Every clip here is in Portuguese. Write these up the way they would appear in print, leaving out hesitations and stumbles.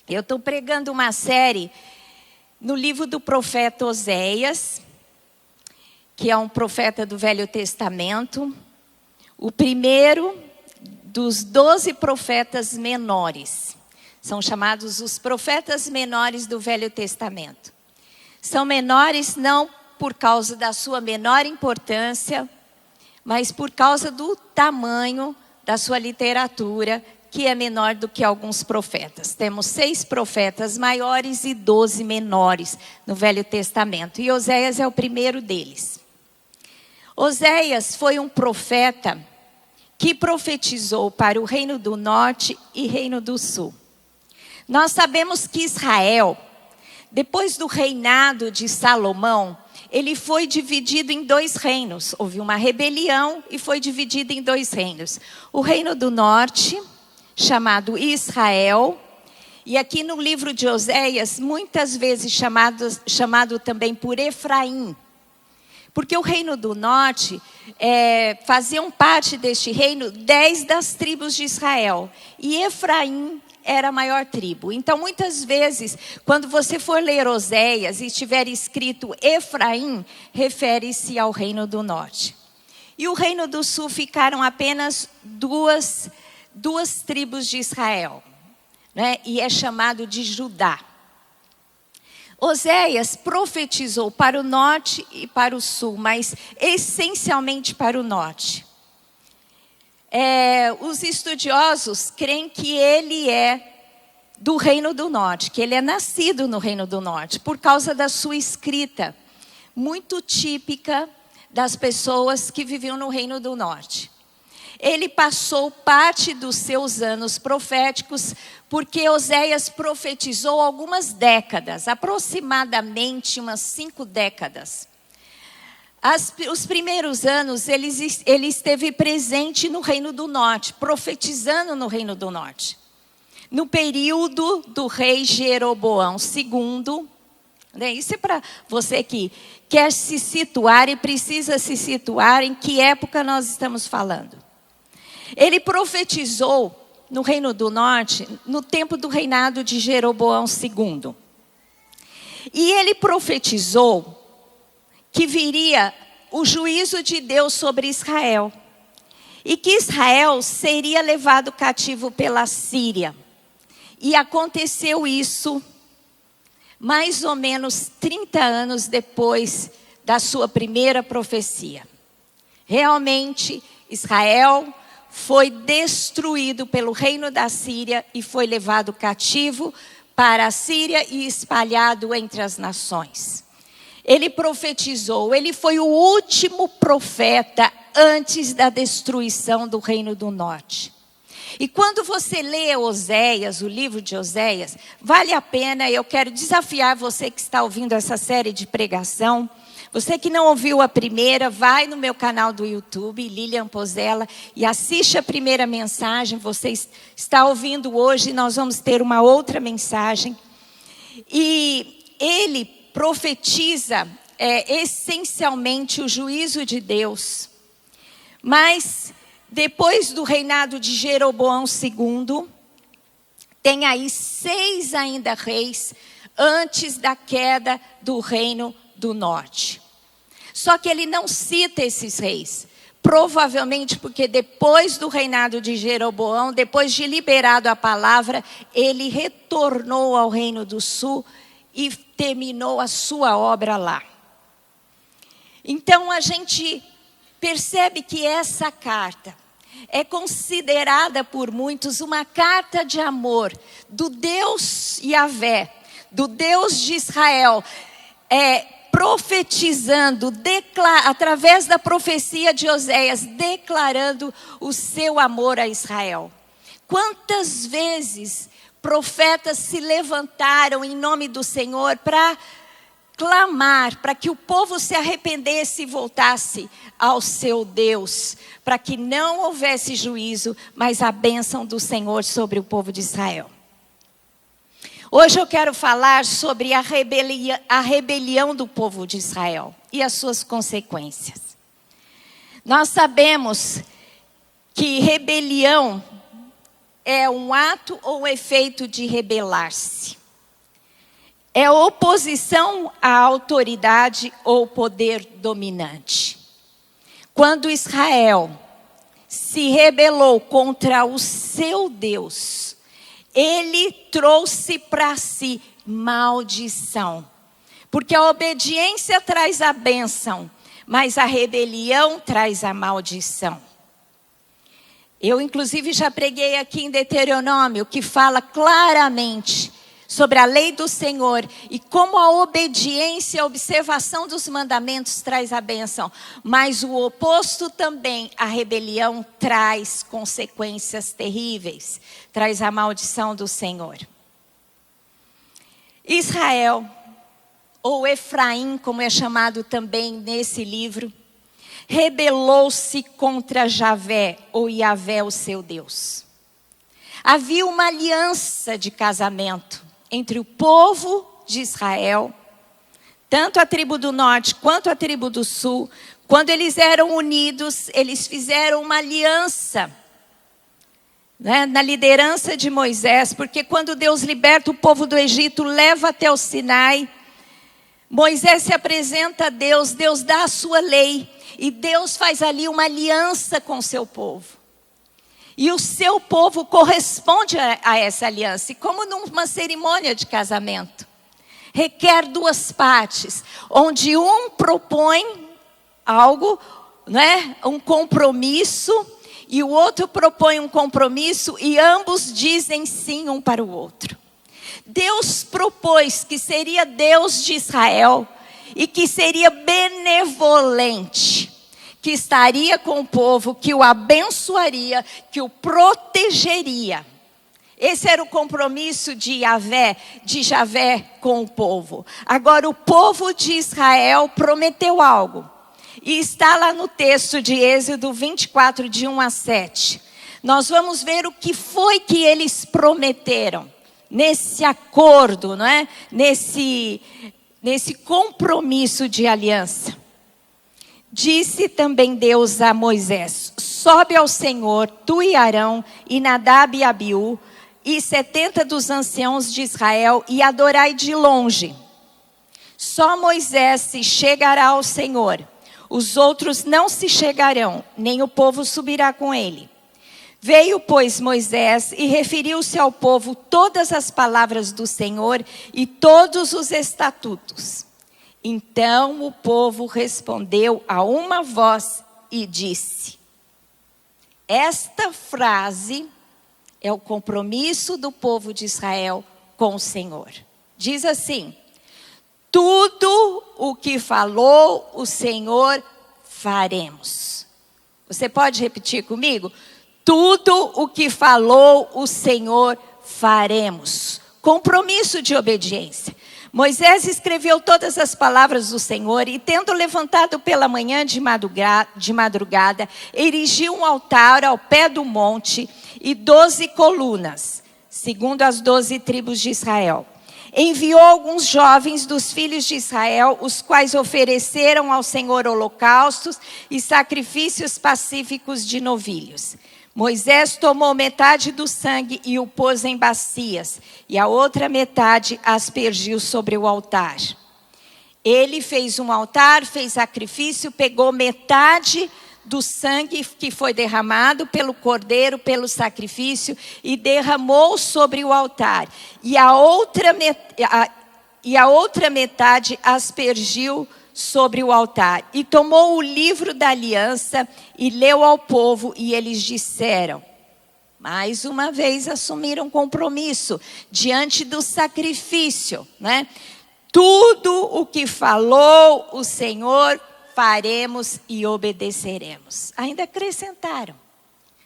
Eu estou pregando uma série no livro do profeta Oséias, que é um profeta do Velho Testamento, o primeiro dos 12 profetas menores. São chamados os profetas menores do Velho Testamento. São menores não por causa da sua menor importância, mas por causa do tamanho da sua literatura, que é menor do que alguns profetas. Temos 6 profetas maiores e 12 menores no Velho Testamento. E Oséias é o primeiro deles. Oséias foi um profeta que profetizou para o Reino do Norte e Reino do Sul. Nós sabemos que Israel, depois do reinado de Salomão, ele foi dividido em 2 reinos. Houve uma rebelião e foi dividido em 2 reinos. O Reino do Norte, chamado Israel, e aqui no livro de Oséias, muitas vezes chamado também por Efraim. Porque o Reino do Norte, faziam parte deste reino 10 das tribos de Israel. E Efraim era a maior tribo. Então, muitas vezes, quando você for ler Oséias e estiver escrito Efraim, refere-se ao Reino do Norte. E o Reino do Sul ficaram apenas duas tribos de Israel, né? E é chamado de Judá. Oséias profetizou para o norte e para o sul, mas essencialmente para o norte. Os estudiosos creem que ele é do Reino do Norte, que ele é nascido no Reino do Norte, por causa da sua escrita, muito típica das pessoas que viviam no Reino do Norte. Ele passou parte dos seus anos proféticos, porque Oséias profetizou algumas décadas, aproximadamente umas 5 décadas. Os primeiros anos ele esteve presente no Reino do Norte, profetizando no Reino do Norte. No período do rei Jeroboão II, né? Isso é para você que quer se situar e precisa se situar em que época nós estamos falando. Ele profetizou no Reino do Norte no tempo do reinado de Jeroboão II. E ele profetizou que viria o juízo de Deus sobre Israel. E que Israel seria levado cativo pela Síria. E aconteceu isso mais ou menos 30 anos depois da sua primeira profecia. Realmente, Israel foi destruído pelo reino da Síria e foi levado cativo para a Síria e espalhado entre as nações. Ele profetizou, ele foi o último profeta antes da destruição do Reino do Norte. E quando você lê Oséias, o livro de Oséias, vale a pena, eu quero desafiar você que está ouvindo essa série de pregação. Você que não ouviu a primeira, vai no meu canal do YouTube, Lilian Pozella, e assiste a primeira mensagem. Você está ouvindo hoje, nós vamos ter uma outra mensagem. E ele profetiza essencialmente o juízo de Deus. Mas depois do reinado de Jeroboão II, tem aí 6 ainda reis antes da queda do Reino do Norte. Só que ele não cita esses reis, provavelmente porque depois do reinado de Jeroboão, depois de liberado a palavra, ele retornou ao Reino do Sul e terminou a sua obra lá. Então a gente percebe que essa carta é considerada por muitos uma carta de amor do Deus Yahvé, do Deus de Israel, profetizando, através da profecia de Oséias, declarando o seu amor a Israel. Quantas vezes profetas se levantaram em nome do Senhor para clamar, para que o povo se arrependesse e voltasse ao seu Deus, para que não houvesse juízo, mas a bênção do Senhor sobre o povo de Israel. Hoje eu quero falar sobre a rebelião do povo de Israel e as suas consequências. Nós sabemos que rebelião é um ato ou um efeito de rebelar-se. É oposição à autoridade ou poder dominante. Quando Israel se rebelou contra o seu Deus, ele trouxe para si maldição. Porque a obediência traz a bênção, mas a rebelião traz a maldição. Eu, inclusive, já preguei aqui em Deuteronômio, que fala claramente sobre a lei do Senhor e como a obediência e a observação dos mandamentos traz a bênção. Mas o oposto também, a rebelião, traz consequências terríveis, traz a maldição do Senhor. Israel, ou Efraim, como é chamado também nesse livro, rebelou-se contra Javé, ou Yavé, o seu Deus. Havia uma aliança de casamento entre o povo de Israel, tanto a tribo do norte quanto a tribo do sul. Quando eles eram unidos, eles fizeram uma aliança, né, na liderança de Moisés, porque quando Deus liberta o povo do Egito, leva até o Sinai, Moisés se apresenta a Deus, Deus dá a sua lei, e Deus faz ali uma aliança com o seu povo. E o seu povo corresponde a essa aliança. E como numa cerimônia de casamento, requer duas partes, onde um propõe algo, né, um compromisso, e o outro propõe um compromisso, e ambos dizem sim um para o outro. Deus propôs que seria Deus de Israel e que seria benevolente, que estaria com o povo, que o abençoaria, que o protegeria. Esse era o compromisso de Javé com o povo. Agora o povo de Israel prometeu algo. E está lá no texto de Êxodo 24, de 1 a 7. Nós vamos ver o que foi que eles prometeram nesse acordo, não é? Nesse compromisso de aliança. Disse também Deus a Moisés: sobe ao Senhor, tu e Arão, e Nadab e Abiú, e 70 dos anciãos de Israel, e adorai de longe. Só Moisés se chegará ao Senhor, os outros não se chegarão, nem o povo subirá com ele. Veio, pois, Moisés e referiu-se ao povo todas as palavras do Senhor e todos os estatutos. Então o povo respondeu a uma voz e disse: esta frase é o compromisso do povo de Israel com o Senhor. Diz assim: tudo o que falou o Senhor faremos. Você pode repetir comigo? Tudo o que falou o Senhor faremos. Compromisso de obediência. Moisés escreveu todas as palavras do Senhor e, tendo levantado pela manhã de madrugada, erigiu um altar ao pé do monte e 12 colunas, segundo as 12 tribos de Israel. Enviou alguns jovens dos filhos de Israel, os quais ofereceram ao Senhor holocaustos e sacrifícios pacíficos de novilhos. Moisés tomou metade do sangue e o pôs em bacias, e a outra metade aspergiu sobre o altar. Ele fez um altar, fez sacrifício, pegou metade do sangue que foi derramado pelo cordeiro, pelo sacrifício, e derramou sobre o altar. E a outra metade aspergiu sobre o altar. E tomou o livro da aliança e leu ao povo, e eles disseram, mais uma vez assumiram compromisso diante do sacrifício, né? Tudo o que falou o Senhor faremos e obedeceremos. Ainda acrescentaram.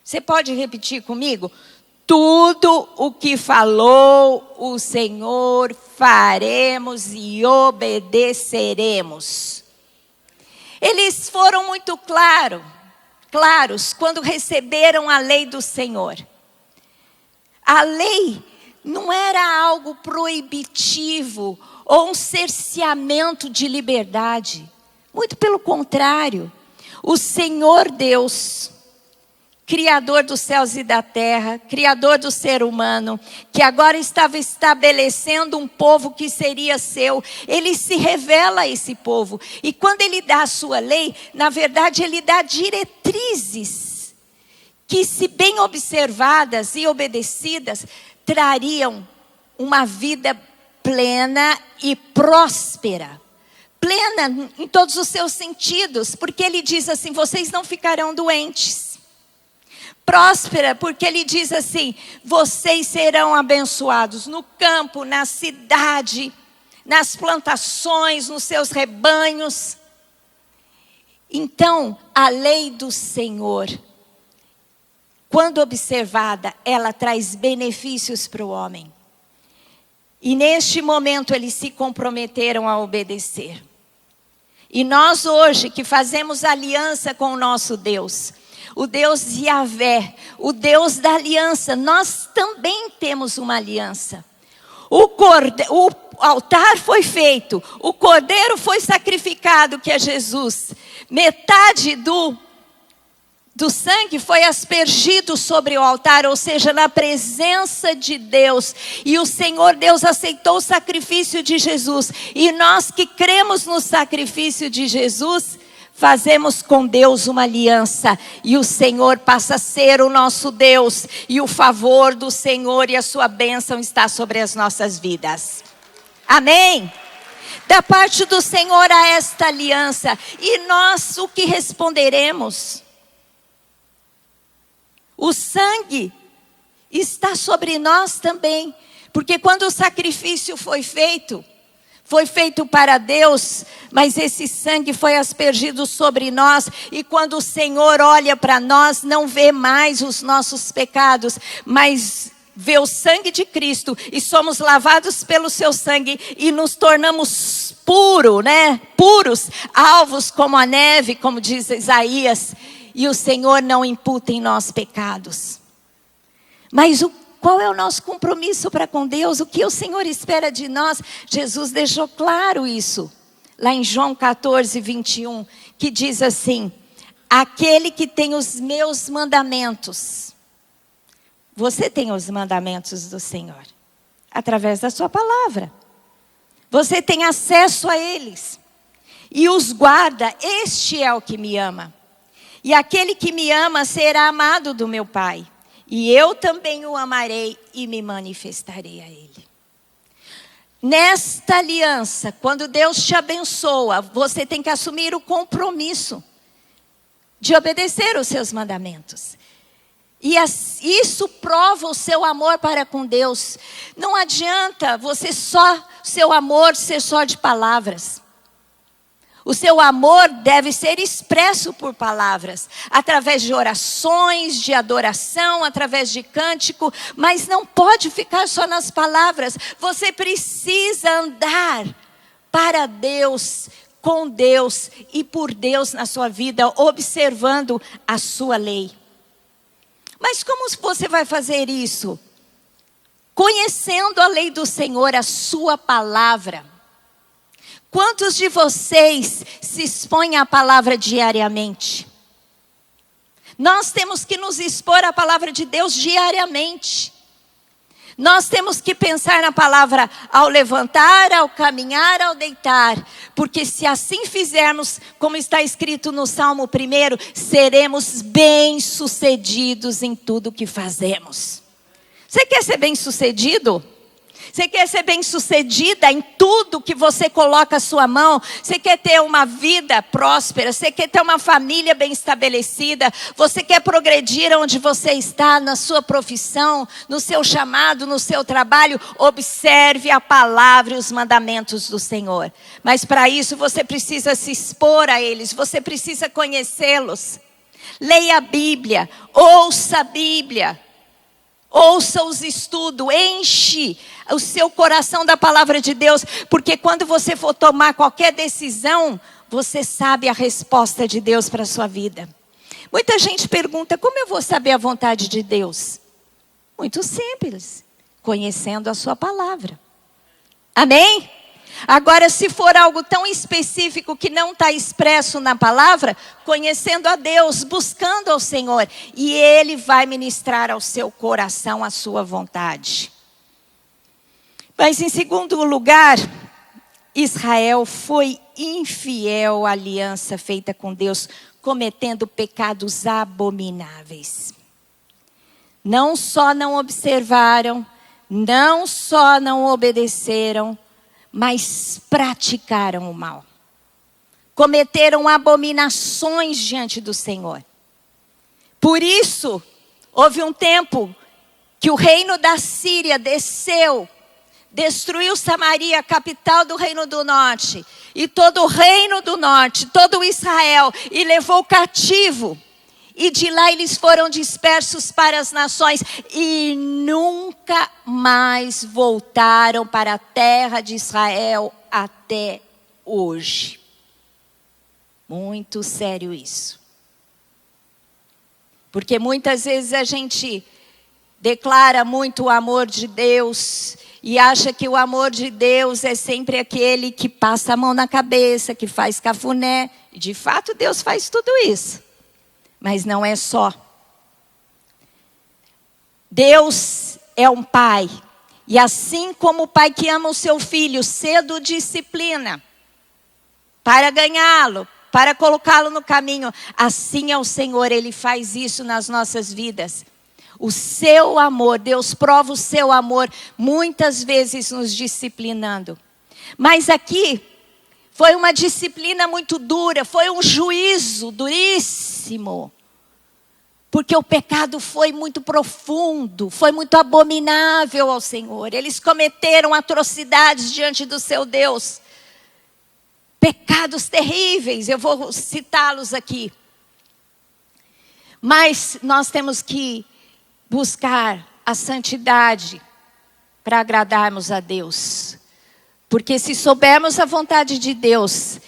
Você pode repetir comigo? Tudo o que falou o Senhor faremos e obedeceremos. Eles foram muito claros quando receberam a lei do Senhor. A lei não era algo proibitivo ou um cerceamento de liberdade. Muito pelo contrário, o Senhor Deus Criador dos céus e da terra, Criador do ser humano, que agora estava estabelecendo um povo que seria seu. Ele se revela a esse povo. E quando ele dá a sua lei, na verdade ele dá diretrizes que, se bem observadas e obedecidas, trariam uma vida plena e próspera. Plena em todos os seus sentidos, porque ele diz assim: vocês não ficarão doentes. Próspera, porque ele diz assim: vocês serão abençoados no campo, na cidade, nas plantações, nos seus rebanhos. Então, a lei do Senhor, quando observada, ela traz benefícios para o homem. E neste momento eles se comprometeram a obedecer. E nós hoje que fazemos aliança com o nosso Deus, o Deus Yahvé, o Deus da aliança, nós também temos uma aliança. O altar foi feito, o cordeiro foi sacrificado, que é Jesus. Metade do sangue foi aspergido sobre o altar, ou seja, na presença de Deus. E o Senhor Deus aceitou o sacrifício de Jesus. E nós que cremos no sacrifício de Jesus, fazemos com Deus uma aliança, e o Senhor passa a ser o nosso Deus, e o favor do Senhor e a sua bênção está sobre as nossas vidas. Amém? Da parte do Senhor a esta aliança, e nós o que responderemos? O sangue está sobre nós também, porque quando o sacrifício foi feito para Deus, mas esse sangue foi aspergido sobre nós, e quando o Senhor olha para nós, não vê mais os nossos pecados, mas vê o sangue de Cristo, e somos lavados pelo seu sangue, e nos tornamos puros, alvos como a neve, como diz Isaías, e o Senhor não imputa em nós pecados. Mas qual é o nosso compromisso para com Deus? O que o Senhor espera de nós? Jesus deixou claro isso, lá em João 14, 21, que diz assim: aquele que tem os meus mandamentos. Você tem os mandamentos do Senhor, através da sua palavra. Você tem acesso a eles, e os guarda. Este é o que me ama. E aquele que me ama será amado do meu Pai. E eu também o amarei e me manifestarei a ele. Nesta aliança, quando Deus te abençoa, você tem que assumir o compromisso de obedecer os seus mandamentos. E isso prova o seu amor para com Deus. Não adianta seu amor ser só de palavras. O seu amor deve ser expresso por palavras, através de orações, de adoração, através de cântico, mas não pode ficar só nas palavras. Você precisa andar para Deus, com Deus e por Deus na sua vida, observando a sua lei. Mas como você vai fazer isso? Conhecendo a lei do Senhor, a sua palavra. Quantos de vocês se expõem à palavra diariamente? Nós temos que nos expor à palavra de Deus diariamente. Nós temos que pensar na palavra ao levantar, ao caminhar, ao deitar. Porque se assim fizermos, como está escrito no Salmo 1, seremos bem-sucedidos em tudo que fazemos. Você quer ser bem-sucedido? Você quer ser bem-sucedida em tudo que você coloca a sua mão? Você quer ter uma vida próspera? Você quer ter uma família bem estabelecida? Você quer progredir onde você está, na sua profissão, no seu chamado, no seu trabalho? Observe a palavra e os mandamentos do Senhor. Mas para isso você precisa se expor a eles, você precisa conhecê-los. Leia a Bíblia, ouça a Bíblia. Ouça os estudos, enche o seu coração da palavra de Deus, porque quando você for tomar qualquer decisão, você sabe a resposta de Deus para a sua vida. Muita gente pergunta: como eu vou saber a vontade de Deus? Muito simples, conhecendo a sua palavra. Amém? Agora, se for algo tão específico que não está expresso na palavra, conhecendo a Deus, buscando ao Senhor, e Ele vai ministrar ao seu coração a sua vontade. Mas em segundo lugar, Israel foi infiel à aliança feita com Deus, cometendo pecados abomináveis. Não só não observaram, não só não obedeceram, mas praticaram o mal. Cometeram abominações diante do Senhor. Por isso, houve um tempo que o reino da Síria desceu, destruiu Samaria, a capital do reino do norte, e todo o reino do norte, todo Israel, e levou cativo. E de lá eles foram dispersos para as nações e nunca mais voltaram para a terra de Israel até hoje. Muito sério isso. Porque muitas vezes a gente declara muito o amor de Deus e acha que o amor de Deus é sempre aquele que passa a mão na cabeça, que faz cafuné. E de fato Deus faz tudo isso. Mas não é só. Deus é um pai. E assim como o pai que ama o seu filho, cedo o disciplina para ganhá-lo, para colocá-lo no caminho, assim é o Senhor, Ele faz isso nas nossas vidas. O seu amor, Deus prova o seu amor, muitas vezes nos disciplinando. Mas aqui, foi uma disciplina muito dura, foi um juízo duríssimo. Porque o pecado foi muito profundo, foi muito abominável ao Senhor. Eles cometeram atrocidades diante do seu Deus. Pecados terríveis, eu vou citá-los aqui. Mas nós temos que buscar a santidade para agradarmos a Deus. Porque se soubermos a vontade de Deus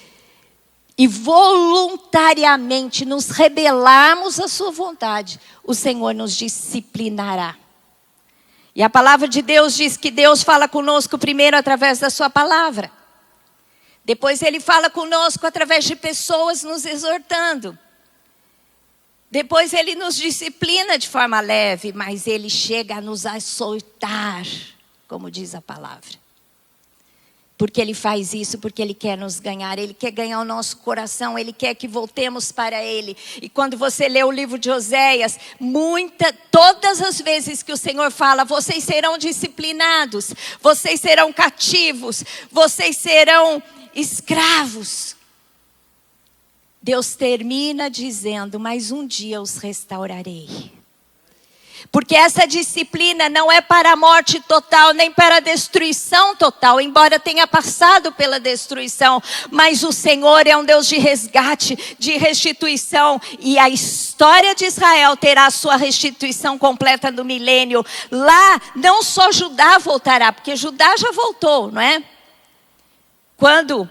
e voluntariamente nos rebelarmos à sua vontade, o Senhor nos disciplinará. E a palavra de Deus diz que Deus fala conosco primeiro através da sua palavra. Depois Ele fala conosco através de pessoas nos exortando. Depois Ele nos disciplina de forma leve, mas Ele chega a nos açoitar, como diz a palavra. Porque Ele faz isso, porque Ele quer nos ganhar. Ele quer ganhar o nosso coração. Ele quer que voltemos para Ele. E quando você lê o livro de Oséias, todas as vezes que o Senhor fala, vocês serão disciplinados, vocês serão cativos, vocês serão escravos. Deus termina dizendo, mas um dia os restaurarei. Porque essa disciplina não é para a morte total, nem para a destruição total, embora tenha passado pela destruição. Mas o Senhor é um Deus de resgate, de restituição. E a história de Israel terá a sua restituição completa no milênio. Lá, não só Judá voltará, porque Judá já voltou, não é? Quando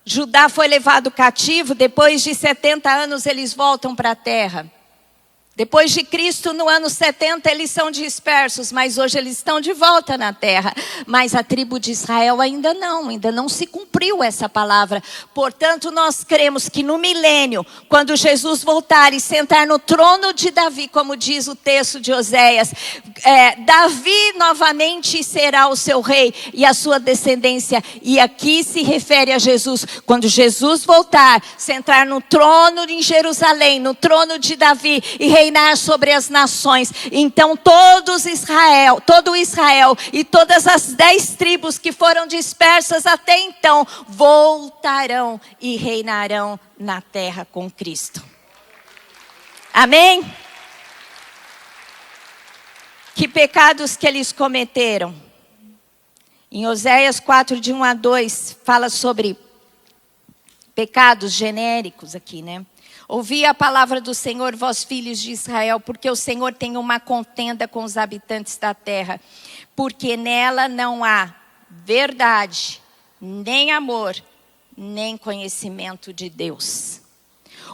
Judá foi levado cativo, depois de 70 anos eles voltam para a terra. Depois de Cristo, no ano 70, eles são dispersos, mas hoje eles estão de volta na terra. Mas a tribo de Israel ainda não se cumpriu essa palavra. Portanto, nós cremos que no milênio, quando Jesus voltar e sentar no trono de Davi, como diz o texto de Oséias, Davi novamente será o seu rei e a sua descendência. E aqui se refere a Jesus. Quando Jesus voltar, sentar no trono em Jerusalém, no trono de Davi e reinar sobre as nações, então todo Israel e todas as 10 tribos que foram dispersas até então voltarão e reinarão na terra com Cristo. Amém? Que pecados que eles cometeram? Em Oséias 4, de 1 a 2, fala sobre pecados genéricos aqui, né? Ouvi a palavra do Senhor, vós filhos de Israel, porque o Senhor tem uma contenda com os habitantes da terra, porque nela não há verdade, nem amor, nem conhecimento de Deus.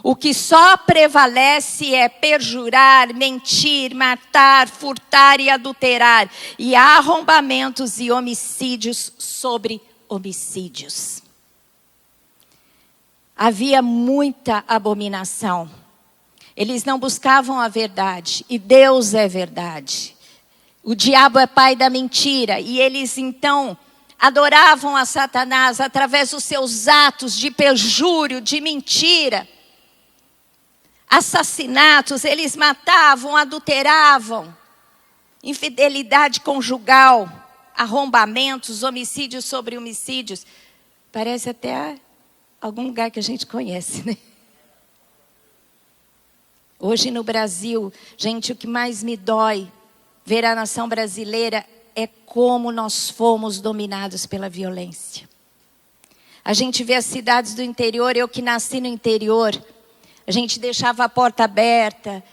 O que só prevalece é perjurar, mentir, matar, furtar e adulterar, e há arrombamentos e homicídios sobre homicídios. Havia muita abominação. Eles não buscavam a verdade, e Deus é verdade. O diabo é pai da mentira, e eles então adoravam a Satanás através dos seus atos de perjúrio, de mentira. Assassinatos, eles matavam, adulteravam. Infidelidade conjugal, arrombamentos, homicídios sobre homicídios. Parece até algum lugar que a gente conhece, né? Hoje no Brasil, gente, o que mais me dói ver a nação brasileira é como nós fomos dominados pela violência. A gente vê as cidades do interior, eu que nasci no interior, a gente deixava a porta aberta,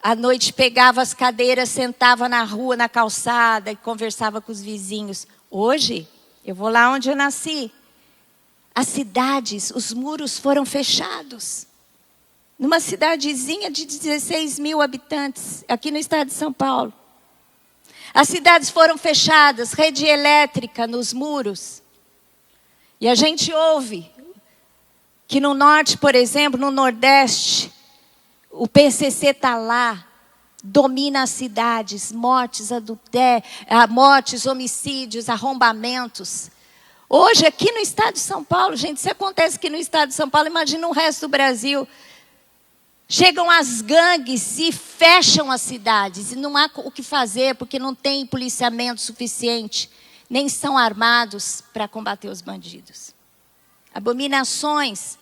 à noite pegava as cadeiras, sentava na rua, na calçada e conversava com os vizinhos. Hoje, eu vou lá onde eu nasci. As cidades, os muros foram fechados. Numa cidadezinha de 16 mil habitantes, aqui no estado de São Paulo. As cidades foram fechadas, rede elétrica nos muros. E a gente ouve que no norte, por exemplo, no nordeste, o PCC está lá, domina as cidades, mortes, mortes, homicídios, arrombamentos. Hoje, aqui no estado de São Paulo, gente, se acontece aqui no estado de São Paulo, imagina o resto do Brasil. Chegam as gangues e fecham as cidades. E não há o que fazer, porque não tem policiamento suficiente. Nem são armados para combater os bandidos. Abominações.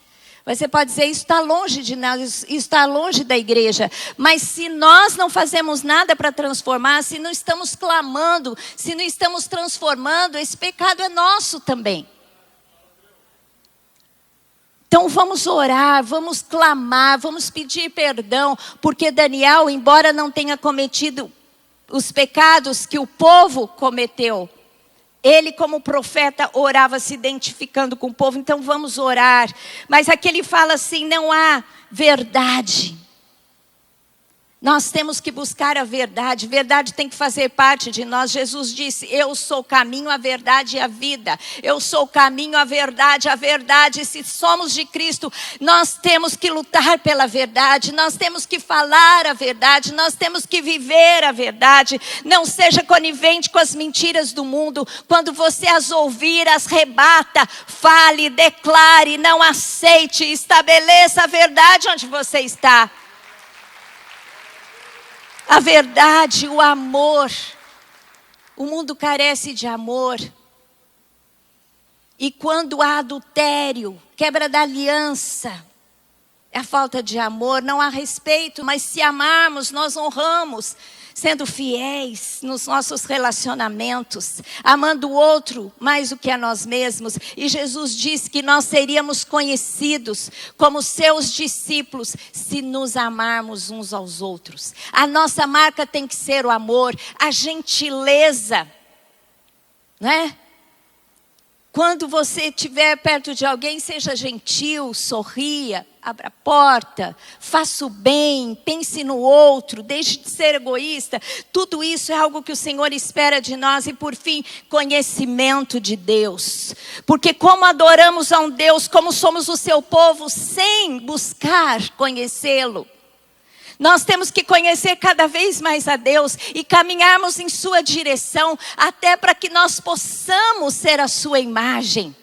Você pode dizer, isso está longe de nós, isso está longe da igreja. Mas se nós não fazemos nada para transformar, se não estamos clamando, se não estamos transformando, esse pecado é nosso também. Então vamos orar, vamos clamar, vamos pedir perdão, porque Daniel, embora não tenha cometido os pecados que o povo cometeu, ele como profeta orava se identificando com o povo, então vamos orar. Mas aqui ele fala assim, não há verdade. Nós temos que buscar a verdade. Verdade tem que fazer parte de nós. Jesus disse, eu sou o caminho, a verdade e a vida. Eu sou o caminho, a verdade, a verdade. Se somos de Cristo, nós temos que lutar pela verdade. Nós temos que falar a verdade. Nós temos que viver a verdade. Não seja conivente com as mentiras do mundo. Quando você as ouvir, as rebata. Fale, declare, não aceite. Estabeleça a verdade onde você está. A verdade, o amor. O mundo carece de amor. E quando há adultério, quebra da aliança, é a falta de amor, não há respeito. Mas se amarmos, nós honramos, sendo fiéis nos nossos relacionamentos, amando o outro mais do que a nós mesmos. E Jesus disse que nós seríamos conhecidos como seus discípulos se nos amarmos uns aos outros. A nossa marca tem que ser o amor, a gentileza, né? Quando você estiver perto de alguém, seja gentil, sorria, abra a porta, faça o bem, pense no outro, deixe de ser egoísta. Tudo isso é algo que o Senhor espera de nós. E por fim, conhecimento de Deus. Porque como adoramos a um Deus, como somos o seu povo, sem buscar conhecê-lo. Nós temos que conhecer cada vez mais a Deus e caminharmos em sua direção, até para que nós possamos ser a sua imagem.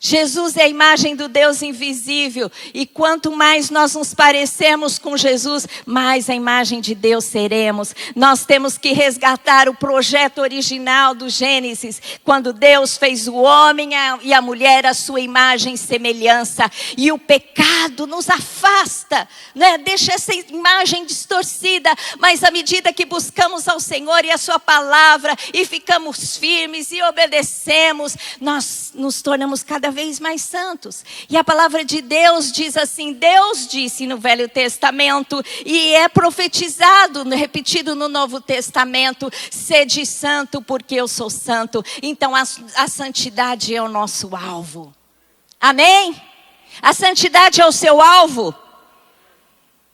Jesus é a imagem do Deus invisível. E quanto mais nós nos parecemos com Jesus, mais a imagem de Deus seremos. Nós temos que resgatar o projeto original do Gênesis. Quando Deus fez o homem e a mulher à sua imagem e semelhança. E o pecado nos afasta, né? Deixa essa imagem distorcida. Mas à medida que buscamos ao Senhor e a sua palavra, e ficamos firmes e obedecemos, nós nos tornamos cada vez mais santos. E a palavra de Deus diz assim, Deus disse no Velho Testamento, e é profetizado, repetido no Novo Testamento, sede santo porque eu sou santo. Então a santidade é o nosso alvo. Amém? A santidade é o seu alvo.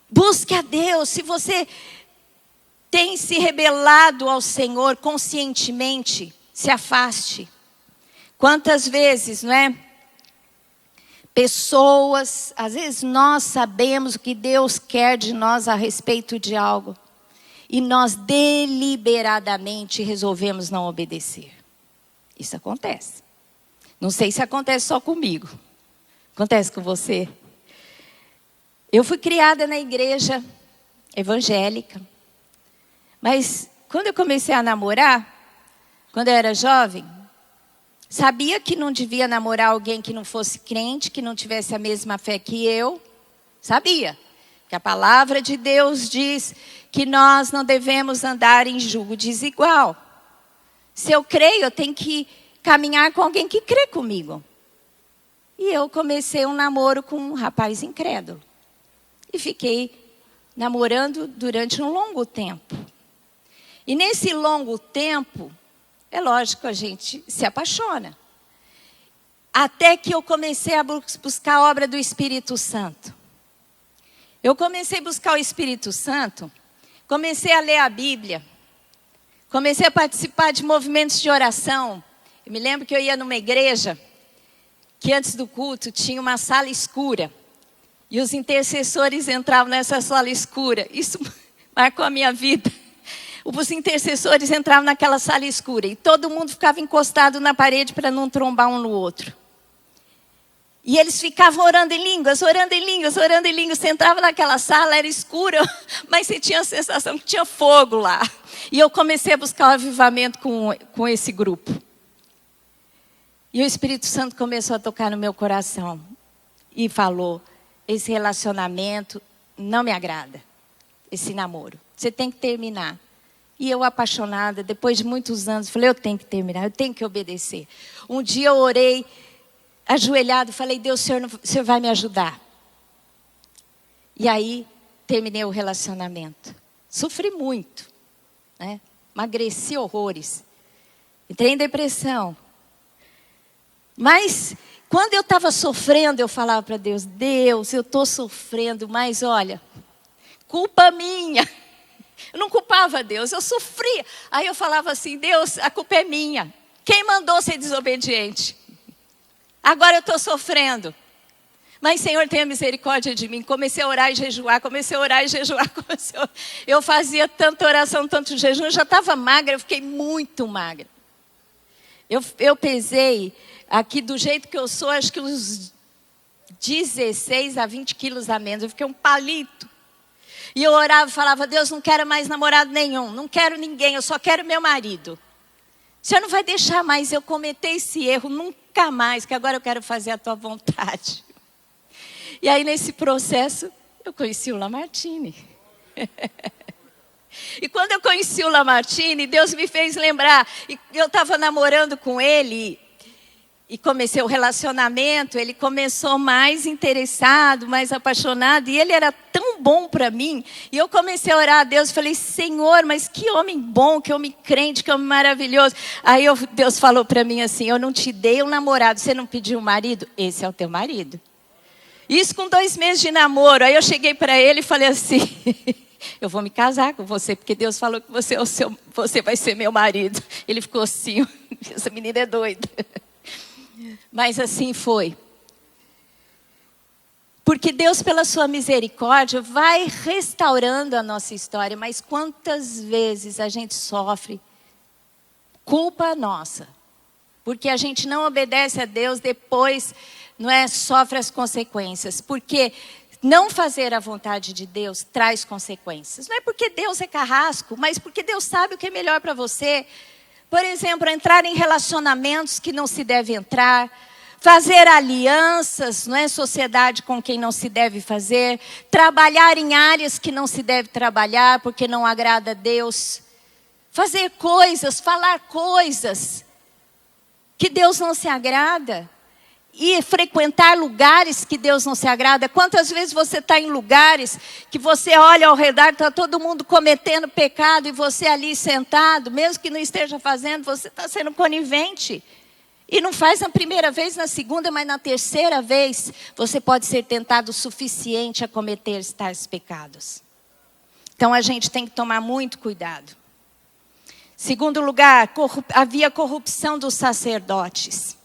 Busque a Deus. Se você tem se rebelado ao Senhor conscientemente, se afaste. Quantas vezes, não é? Pessoas, às vezes nós sabemos o que Deus quer de nós a respeito de algo. E nós deliberadamente resolvemos não obedecer. Isso acontece. Não sei se acontece só comigo. Acontece com você? Eu fui criada na igreja evangélica. Mas quando eu comecei a namorar, quando eu era jovem, sabia que não devia namorar alguém que não fosse crente, que não tivesse a mesma fé que eu. Sabia que a palavra de Deus diz que nós não devemos andar em julgo desigual. Se eu creio, eu tenho que caminhar com alguém que crê comigo. E eu comecei um namoro com um rapaz incrédulo. E fiquei namorando durante um longo tempo. E nesse longo tempo, é lógico, a gente se apaixona. Até que eu comecei a buscar a obra do Espírito Santo. Eu comecei a buscar o Espírito Santo, comecei a ler a Bíblia, comecei a participar de movimentos de oração. Eu me lembro que eu ia numa igreja, que antes do culto tinha uma sala escura. E os intercessores entravam nessa sala escura. Isso marcou a minha vida. Os intercessores entravam naquela sala escura e todo mundo ficava encostado na parede para não trombar um no outro. E eles ficavam orando em línguas, orando em línguas, orando em línguas. Você entrava naquela sala, era escura, mas você tinha a sensação que tinha fogo lá. E eu comecei a buscar o avivamento com esse grupo. E o Espírito Santo começou a tocar no meu coração. E falou, esse relacionamento não me agrada, esse namoro. Você tem que terminar. E eu apaixonada, depois de muitos anos, falei, eu tenho que terminar, eu tenho que obedecer. Um dia eu orei, ajoelhado, falei, Deus, o Senhor vai me ajudar. E aí, terminei o relacionamento. Sofri muito, né? Emagreci horrores. Entrei em depressão. Mas, quando eu estava sofrendo, eu falava para Deus, Deus, eu estou sofrendo, mas olha, culpa minha. Eu não culpava Deus, eu sofria. Aí eu falava assim, Deus, a culpa é minha. Quem mandou ser desobediente? Agora eu estou sofrendo. Mas Senhor, tenha misericórdia de mim. Comecei a orar e jejuar, Eu fazia tanta oração, tanto jejum, eu já estava magra, eu fiquei muito magra. Eu pesei aqui do jeito que eu sou, acho que uns 16 a 20 quilos a menos. Eu fiquei um palito. E eu orava e falava, Deus, não quero mais namorado nenhum, não quero ninguém, eu só quero meu marido. O Senhor não vai deixar mais eu cometer esse erro, nunca mais, que agora eu quero fazer a tua vontade. E aí nesse processo, eu conheci o Lamartine. E quando eu conheci o Lamartine, Deus me fez lembrar, e eu estava namorando com ele, e comecei o relacionamento, ele começou mais interessado, mais apaixonado, e ele era tão bom para mim. E eu comecei a orar a Deus, falei, Senhor, mas que homem bom, que homem crente, que homem maravilhoso. Aí Deus falou para mim assim, eu não te dei um namorado, você não pediu um marido? Esse é o teu marido. Isso com 2 meses de namoro. Aí eu cheguei para ele e falei assim, eu vou me casar com você, porque Deus falou que você vai ser meu marido. Ele ficou assim, essa menina é doida. Mas assim foi. Porque Deus, pela sua misericórdia, vai restaurando a nossa história. Mas quantas vezes a gente sofre culpa nossa. Porque a gente não obedece a Deus, depois sofre as consequências. Porque não fazer a vontade de Deus traz consequências. Não é porque Deus é carrasco, mas porque Deus sabe o que é melhor para você. Por exemplo, entrar em relacionamentos que não se deve entrar, fazer alianças, sociedade com quem não se deve fazer, trabalhar em áreas que não se deve trabalhar porque não agrada a Deus, fazer coisas, falar coisas que Deus não se agrada e frequentar lugares que Deus não se agrada. Quantas vezes você está em lugares que você olha ao redor, está todo mundo cometendo pecado e você ali sentado, mesmo que não esteja fazendo, você está sendo conivente. E não faz na primeira vez, na segunda, mas na terceira vez, você pode ser tentado o suficiente a cometer tais pecados. Então a gente tem que tomar muito cuidado. Segundo lugar, havia corrupção dos sacerdotes.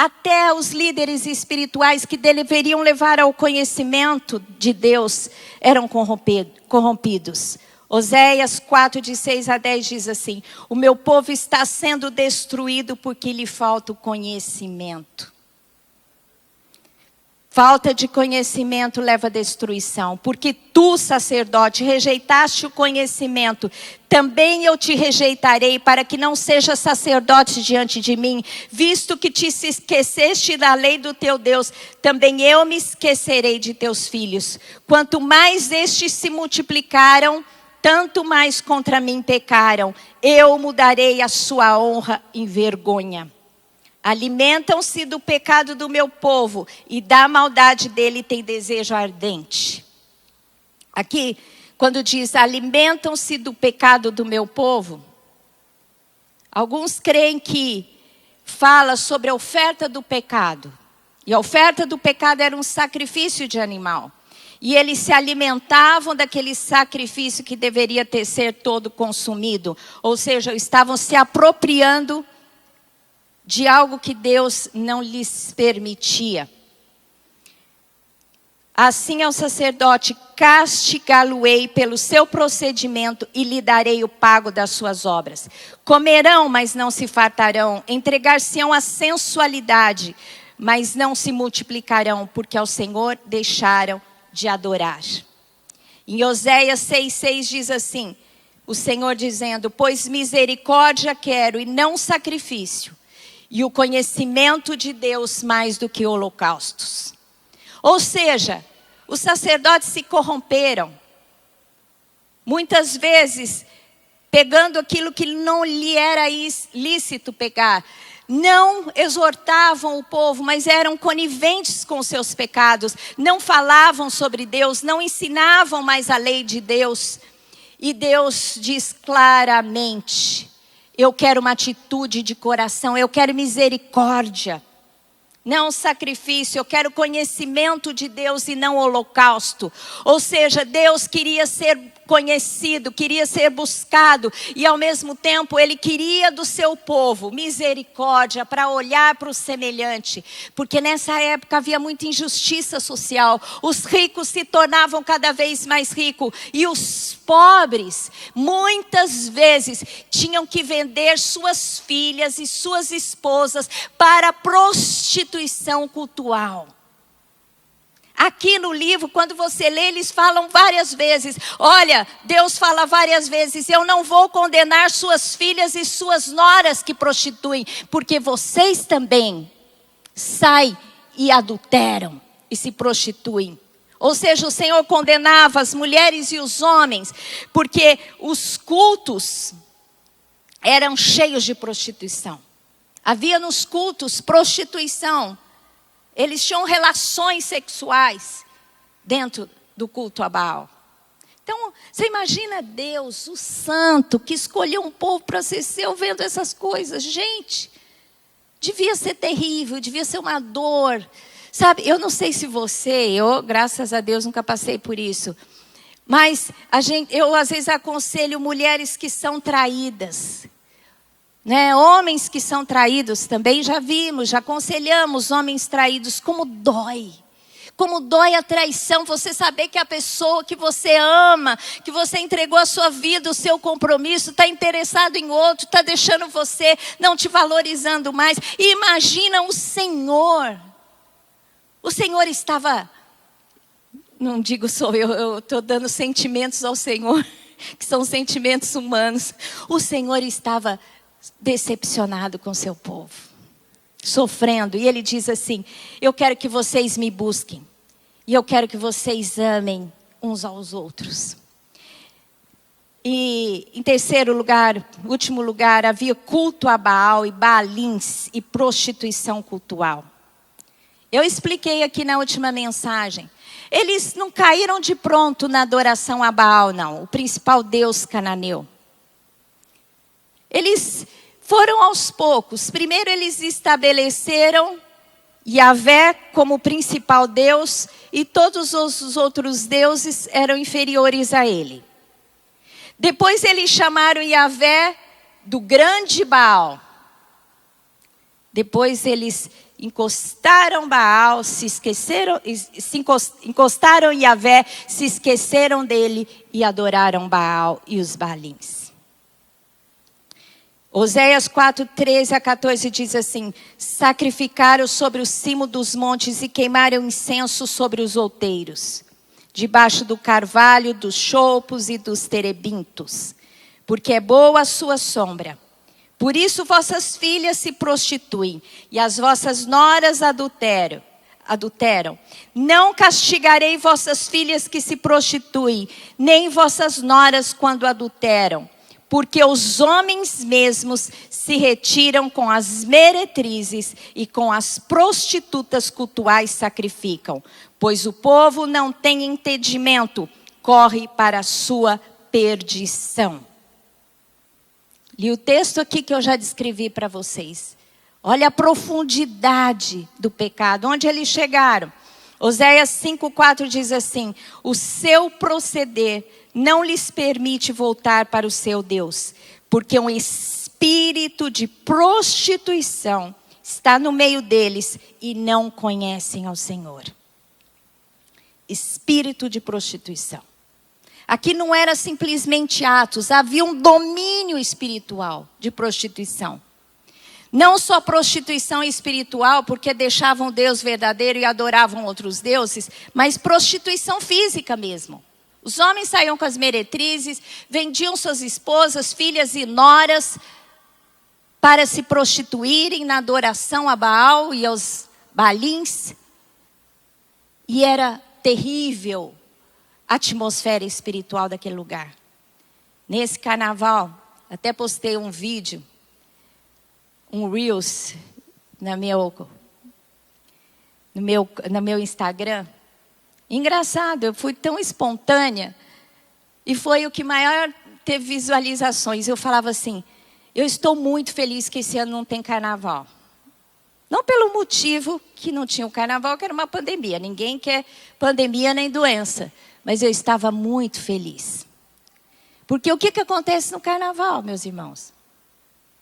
Até os líderes espirituais que deveriam levar ao conhecimento de Deus eram corrompidos. Oséias 4, de 6 a 10 diz assim: o meu povo está sendo destruído porque lhe falta o conhecimento. Falta de conhecimento leva à destruição. Porque tu, sacerdote, rejeitaste o conhecimento, também eu te rejeitarei, para que não sejas sacerdote diante de mim. Visto que te esqueceste da lei do teu Deus, também eu me esquecerei de teus filhos. Quanto mais estes se multiplicaram, tanto mais contra mim pecaram. Eu mudarei a sua honra em vergonha. Alimentam-se do pecado do meu povo, e da maldade dele tem desejo ardente. Aqui, quando diz alimentam-se do pecado do meu povo, alguns creem que fala sobre a oferta do pecado. E a oferta do pecado era um sacrifício de animal. E eles se alimentavam daquele sacrifício que deveria ser todo consumido. Ou seja, estavam se apropriando de algo que Deus não lhes permitia. Assim ao sacerdote castigá-lo-ei pelo seu procedimento e lhe darei o pago das suas obras. Comerão, mas não se fartarão. Entregar-se-ão à sensualidade, mas não se multiplicarão, porque ao Senhor deixaram de adorar. Em Oséias 6,6 diz assim, o Senhor dizendo: pois misericórdia quero e não sacrifício, e o conhecimento de Deus mais do que holocaustos. Ou seja, os sacerdotes se corromperam. Muitas vezes, pegando aquilo que não lhe era lícito pegar. Não exortavam o povo, mas eram coniventes com seus pecados. Não falavam sobre Deus, não ensinavam mais a lei de Deus. E Deus diz claramente: eu quero uma atitude de coração, eu quero misericórdia, não sacrifício, eu quero conhecimento de Deus e não holocausto. Ou seja, Deus queria ser conhecido, queria ser buscado, e ao mesmo tempo Ele queria do seu povo misericórdia para olhar para o semelhante, porque nessa época havia muita injustiça social. Os ricos se tornavam cada vez mais ricos, e os pobres muitas vezes tinham que vender suas filhas e suas esposas para prostituição cultural. Aqui no livro, quando você lê, eles falam várias vezes. Olha, Deus fala várias vezes: eu não vou condenar suas filhas e suas noras que prostituem, porque vocês também saem e adulteram e se prostituem. Ou seja, o Senhor condenava as mulheres e os homens, porque os cultos eram cheios de prostituição. Havia nos cultos prostituição. Eles tinham relações sexuais dentro do culto a Baal. Então, você imagina Deus, o santo, que escolheu um povo para ser seu, vendo essas coisas. Gente, devia ser terrível, devia ser uma dor. Sabe, eu não sei se eu, graças a Deus, nunca passei por isso. Mas eu às vezes aconselho mulheres que são traídas. Homens que são traídos também já vimos, já aconselhamos homens traídos. Como dói a traição, você saber que a pessoa que você ama, que você entregou a sua vida, o seu compromisso, está interessado em outro, está deixando você, não te valorizando mais. E imagina o Senhor estava, não digo sou eu estou dando sentimentos ao Senhor, que são sentimentos humanos. O Senhor estava decepcionado com seu povo, sofrendo, e Ele diz assim: eu quero que vocês me busquem, e eu quero que vocês amem uns aos outros. E em terceiro lugar, último lugar, havia culto a Baal e Baalins e prostituição cultural. Eu expliquei aqui na última mensagem. Eles não caíram de pronto na adoração a Baal, não, o principal deus cananeu. Eles foram aos poucos. Primeiro eles estabeleceram Yahvé como principal Deus, e todos os outros deuses eram inferiores a ele. Depois eles chamaram Yahvé do grande Baal. Depois eles encostaram Baal, encostaram Yahvé, se esqueceram dele e adoraram Baal e os Baalins. Oséias 4, 13 a 14 diz assim: sacrificaram sobre o cimo dos montes e queimaram incenso sobre os outeiros, debaixo do carvalho, dos choupos e dos terebintos, porque é boa a sua sombra. Por isso vossas filhas se prostituem e as vossas noras adulteram. Não castigarei vossas filhas que se prostituem, nem vossas noras quando adulteram, porque os homens mesmos se retiram com as meretrizes e com as prostitutas cultuais sacrificam, pois o povo não tem entendimento, corre para a sua perdição. Li o texto aqui que eu já descrevi para vocês. Olha a profundidade do pecado, onde eles chegaram. Oséias 5,4 diz assim: o seu proceder não lhes permite voltar para o seu Deus, porque um espírito de prostituição está no meio deles e não conhecem ao Senhor. Espírito de prostituição. Aqui não era simplesmente atos, havia um domínio espiritual de prostituição. Não só prostituição espiritual, porque deixavam Deus verdadeiro e adoravam outros deuses, mas prostituição física mesmo. Os homens saíam com as meretrizes, vendiam suas esposas, filhas e noras para se prostituírem na adoração a Baal e aos Baalins. E era terrível a atmosfera espiritual daquele lugar. Nesse carnaval, até postei um vídeo, um Reels, no meu Instagram. Engraçado, eu fui tão espontânea e foi o que maior teve visualizações. Eu falava assim: eu estou muito feliz que esse ano não tem carnaval. Não pelo motivo que não tinha o carnaval, que era uma pandemia. Ninguém quer pandemia nem doença. Mas eu estava muito feliz. Porque o que acontece no carnaval, meus irmãos?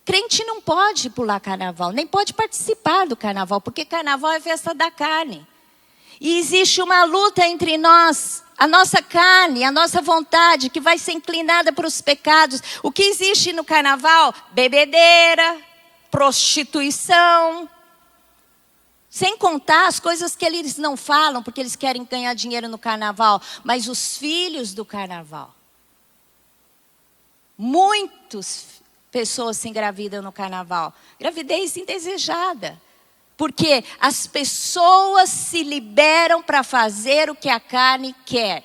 Crente não pode pular carnaval, nem pode participar do carnaval, porque carnaval é festa da carne. E existe uma luta entre nós, a nossa carne, a nossa vontade, que vai ser inclinada para os pecados. O que existe no carnaval? Bebedeira, prostituição. Sem contar as coisas que eles não falam, porque eles querem ganhar dinheiro no carnaval. Mas os filhos do carnaval. Muitas pessoas se engravidam no carnaval. Gravidez indesejada. Porque as pessoas se liberam para fazer o que a carne quer.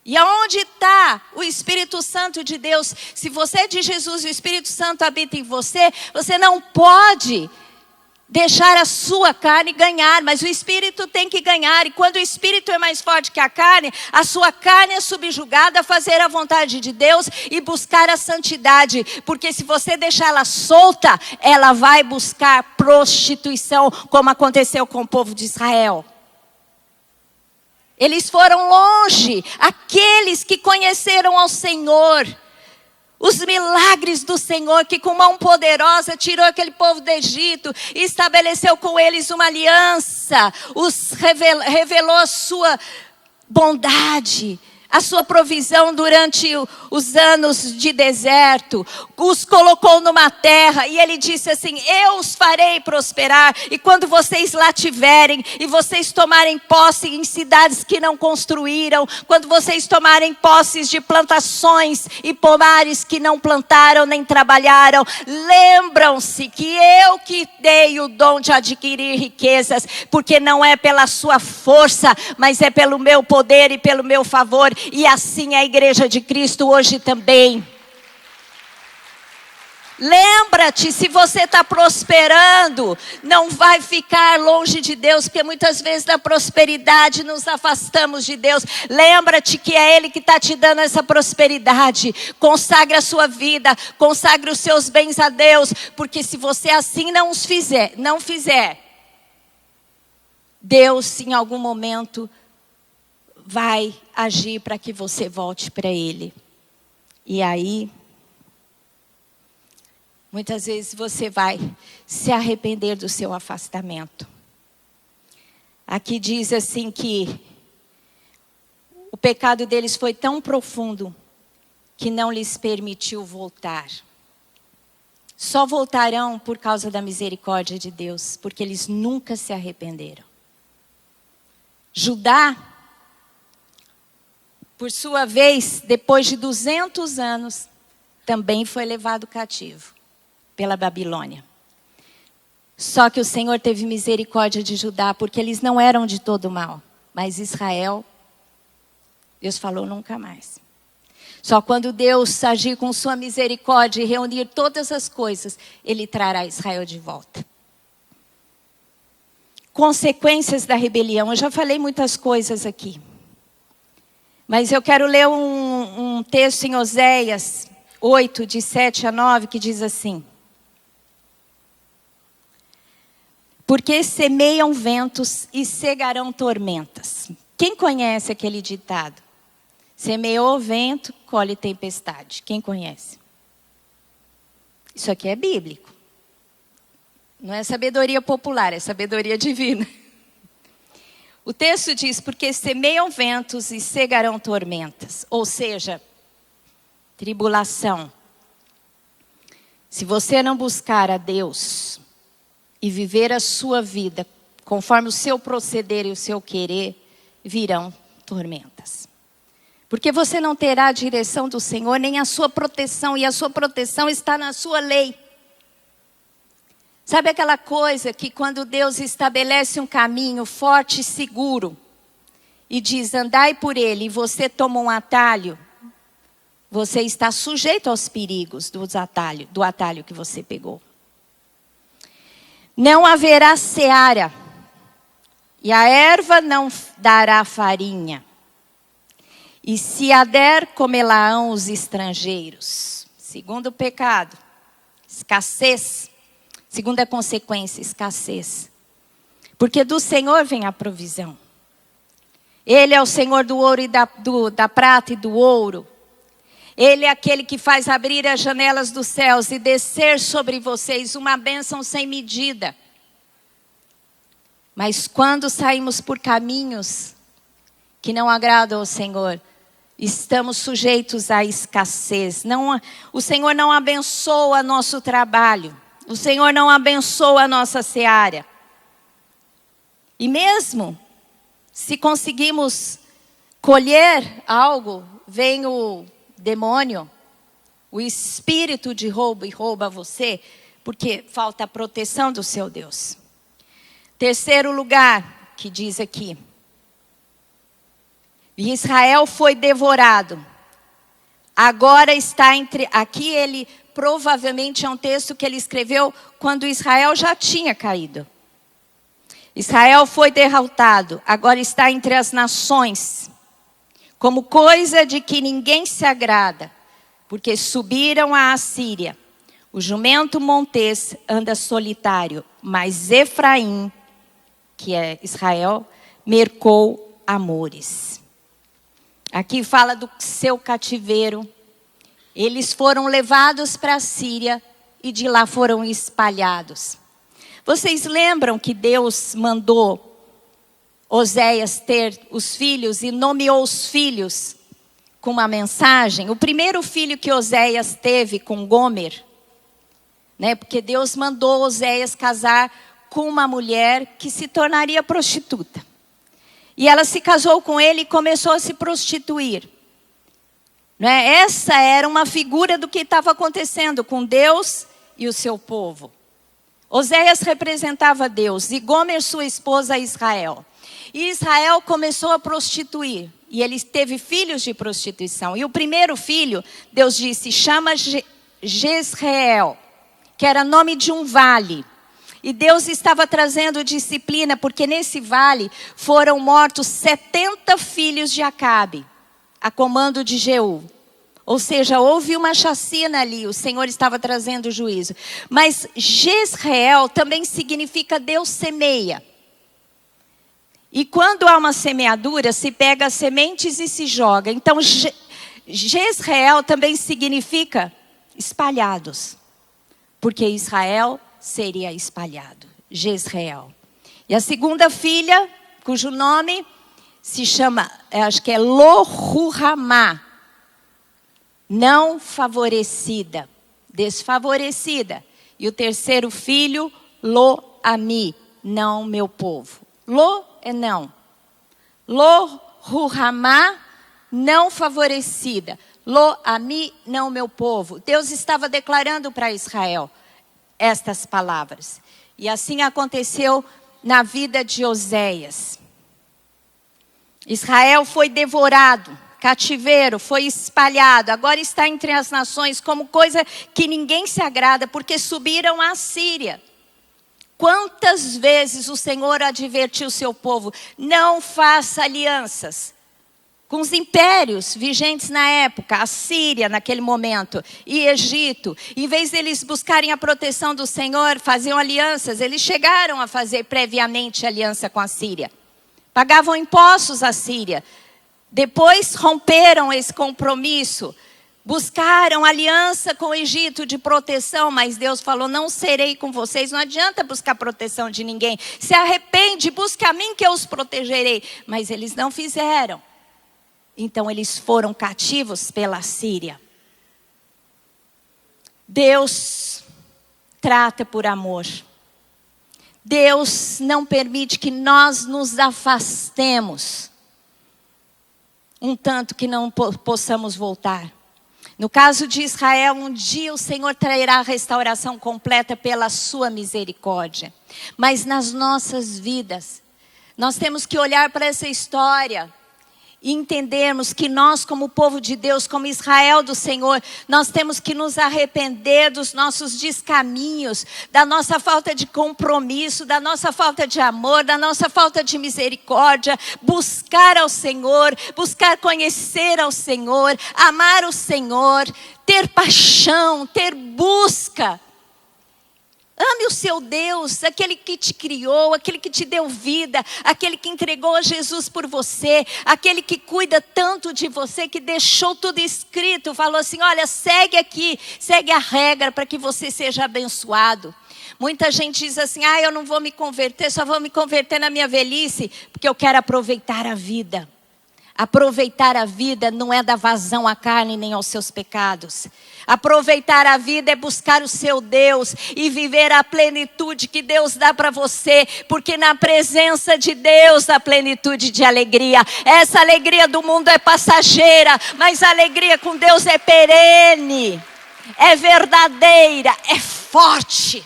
E aonde está o Espírito Santo de Deus? Se você é de Jesus e o Espírito Santo habita em você, você não pode deixar a sua carne ganhar, mas o Espírito tem que ganhar. E quando o Espírito é mais forte que a carne, a sua carne é subjugada a fazer a vontade de Deus e buscar a santidade. Porque se você deixar ela solta, ela vai buscar prostituição, como aconteceu com o povo de Israel. Eles foram longe, aqueles que conheceram ao Senhor. Os milagres do Senhor, que com mão poderosa tirou aquele povo do Egito e estabeleceu com eles uma aliança, revelou a sua bondade, a sua provisão durante os anos de deserto, os colocou numa terra e ele disse assim: eu os farei prosperar, e quando vocês lá tiverem e vocês tomarem posse em cidades que não construíram, quando vocês tomarem posses de plantações e pomares que não plantaram nem trabalharam, lembram-se que eu que dei o dom de adquirir riquezas, porque não é pela sua força, mas é pelo meu poder e pelo meu favor. E assim é a igreja de Cristo hoje também. Lembra-te, se você está prosperando, não vai ficar longe de Deus, porque muitas vezes na prosperidade nos afastamos de Deus. Lembra-te que é Ele que está te dando essa prosperidade. Consagre a sua vida, consagre os seus bens a Deus, porque se você assim não fizer, Deus em algum momento vai agir para que você volte para Ele. E aí, muitas vezes você vai se arrepender do seu afastamento. Aqui diz assim que o pecado deles foi tão profundo que não lhes permitiu voltar. Só voltarão por causa da misericórdia de Deus, porque eles nunca se arrependeram. Judá, por sua vez, depois de 200 anos, também foi levado cativo pela Babilônia. Só que o Senhor teve misericórdia de Judá, porque eles não eram de todo mal. Mas Israel, Deus falou nunca mais. Só quando Deus agir com sua misericórdia e reunir todas as coisas, Ele trará Israel de volta. Consequências da rebelião. Eu já falei muitas coisas aqui. Mas eu quero ler um texto em Oséias 8, de 7 a 9, que diz assim: porque semeiam ventos e cegarão tormentas. Quem conhece aquele ditado? Semeou vento, colhe tempestade. Quem conhece? Isso aqui é bíblico. Não é sabedoria popular, é sabedoria divina. O texto diz, porque semeiam ventos e cegarão tormentas. Ou seja, tribulação. Se você não buscar a Deus e viver a sua vida conforme o seu proceder e o seu querer, virão tormentas. Porque você não terá a direção do Senhor, nem a sua proteção, e a sua proteção está na sua lei. Sabe aquela coisa que quando Deus estabelece um caminho forte e seguro, e diz, andai por ele, e você toma um atalho, você está sujeito aos perigos do atalho que você pegou. Não haverá seara, e a erva não dará farinha. E se a der, comê-la-ão os estrangeiros. Segundo pecado, escassez. Segunda consequência, escassez. Porque do Senhor vem a provisão. Ele é o Senhor do ouro e da prata e do ouro. Ele é aquele que faz abrir as janelas dos céus e descer sobre vocês uma bênção sem medida. Mas quando saímos por caminhos que não agradam ao Senhor, estamos sujeitos à escassez. O Senhor não abençoa nosso trabalho. O Senhor não abençoa a nossa seara. E mesmo se conseguimos colher algo, vem o demônio, o espírito de roubo e rouba você, porque falta a proteção do seu Deus. Terceiro lugar, que diz aqui. Israel foi devorado. Agora está aqui ele provavelmente é um texto que ele escreveu quando Israel já tinha caído. Israel foi derrotado, agora está entre as nações, como coisa de que ninguém se agrada, porque subiram a Assíria. O jumento montês anda solitário, mas Efraim, que é Israel, mercou amores. Aqui fala do seu cativeiro. Eles foram levados para a Síria e de lá foram espalhados. Vocês lembram que Deus mandou Oséias ter os filhos e nomeou os filhos com uma mensagem? O primeiro filho que Oséias teve com Gomer, né? Porque Deus mandou Oséias casar com uma mulher que se tornaria prostituta. E ela se casou com ele e começou a se prostituir. Né? Essa era uma figura do que estava acontecendo com Deus e o seu povo. Oséias representava Deus e Gomer, sua esposa, Israel. E Israel começou a prostituir. E ele teve filhos de prostituição. E o primeiro filho, Deus disse, chama Jezreel, que era nome de um vale. E Deus estava trazendo disciplina, porque nesse vale foram mortos 70 filhos de Acabe, a comando de Jeú. Ou seja, houve uma chacina ali, o Senhor estava trazendo juízo. Mas Jezreel também significa Deus semeia. E quando há uma semeadura, se pega as sementes e se joga. Então, Jezreel também significa espalhados. porque Israel seria espalhado. Jezreel. E a segunda filha, cujo nome se chama, acho que é Lo-Ruhamá, não favorecida, desfavorecida. E o terceiro filho, Lo-Ami, não meu povo. Lo é não. Lo-Ruhamá, não favorecida. Lo-Ami, não meu povo. Deus estava declarando para Israel estas palavras. E assim aconteceu na vida de Oséias. Israel foi devorado, cativeiro, foi espalhado. Agora está entre as nações como coisa que ninguém se agrada, porque subiram à Síria. Quantas vezes o Senhor advertiu o seu povo: não faça alianças com os impérios vigentes na época, a Síria naquele momento e Egito. Em vez deles buscarem a proteção do Senhor, faziam alianças. Eles chegaram a fazer previamente aliança com a Síria. Pagavam impostos à Síria. Depois romperam esse compromisso. Buscaram aliança com o Egito de proteção, mas Deus falou: não serei com vocês. Não adianta buscar proteção de ninguém. Se arrepende, busca a mim que eu os protegerei. Mas eles não fizeram. Então eles foram cativos pela Síria. Deus trata por amor. Deus não permite que nós nos afastemos um tanto que não possamos voltar. No caso de Israel, um dia o Senhor trará a restauração completa pela sua misericórdia. Mas nas nossas vidas, nós temos que olhar para essa história e entendermos que nós, como povo de Deus, como Israel do Senhor, nós temos que nos arrepender dos nossos descaminhos, da nossa falta de compromisso, da nossa falta de amor, da nossa falta de misericórdia, buscar ao Senhor, buscar conhecer ao Senhor, amar o Senhor, ter paixão, ter busca. Ame o seu Deus, aquele que te criou, aquele que te deu vida, aquele que entregou a Jesus por você, aquele que cuida tanto de você, que deixou tudo escrito, falou assim: olha, segue aqui, segue a regra para que você seja abençoado. Muita gente diz assim: eu não vou me converter, só vou me converter na minha velhice, porque eu quero aproveitar a vida. Aproveitar a vida não é dar vazão à carne nem aos seus pecados. Aproveitar a vida é buscar o seu Deus e viver a plenitude que Deus dá para você, porque na presença de Deus há plenitude de alegria. Essa alegria do mundo é passageira, mas a alegria com Deus é perene, é verdadeira, é forte.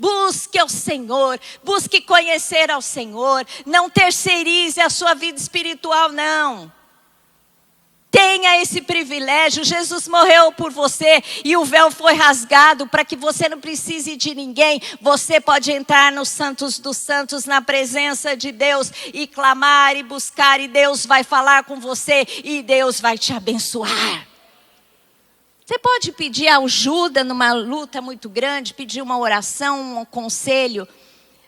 Busque ao Senhor, busque conhecer ao Senhor, não terceirize a sua vida espiritual, não. Tenha esse privilégio. Jesus morreu por você e o véu foi rasgado para que você não precise de ninguém. Você pode entrar nos santos dos santos, na presença de Deus, e clamar e buscar, e Deus vai falar com você e Deus vai te abençoar. Você pode pedir ajuda numa luta muito grande, pedir uma oração, um conselho,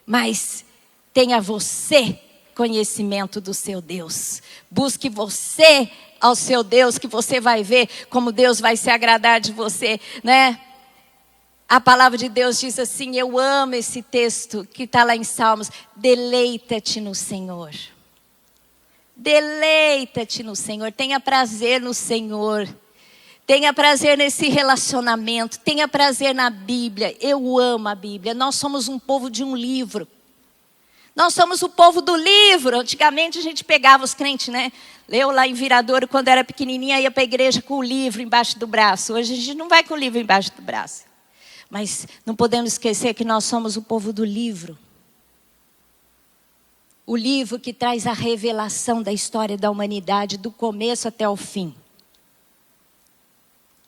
mas tenha você conhecimento do seu Deus. Busque você ao seu Deus, que você vai ver como Deus vai se agradar de você, né? A palavra de Deus diz assim, eu amo esse texto que está lá em Salmos: deleita-te no Senhor. Deleita-te no Senhor, tenha prazer no Senhor. Tenha prazer nesse relacionamento, tenha prazer na Bíblia. Eu amo a Bíblia. Nós somos um povo de um livro. Nós somos o povo do livro. Antigamente a gente pegava os crentes, né? Eu lá em Viradouro, quando era pequenininha, ia para a igreja com o livro embaixo do braço. Hoje a gente não vai com o livro embaixo do braço. Mas não podemos esquecer que nós somos o povo do livro. O livro que traz a revelação da história da humanidade, do começo até o fim.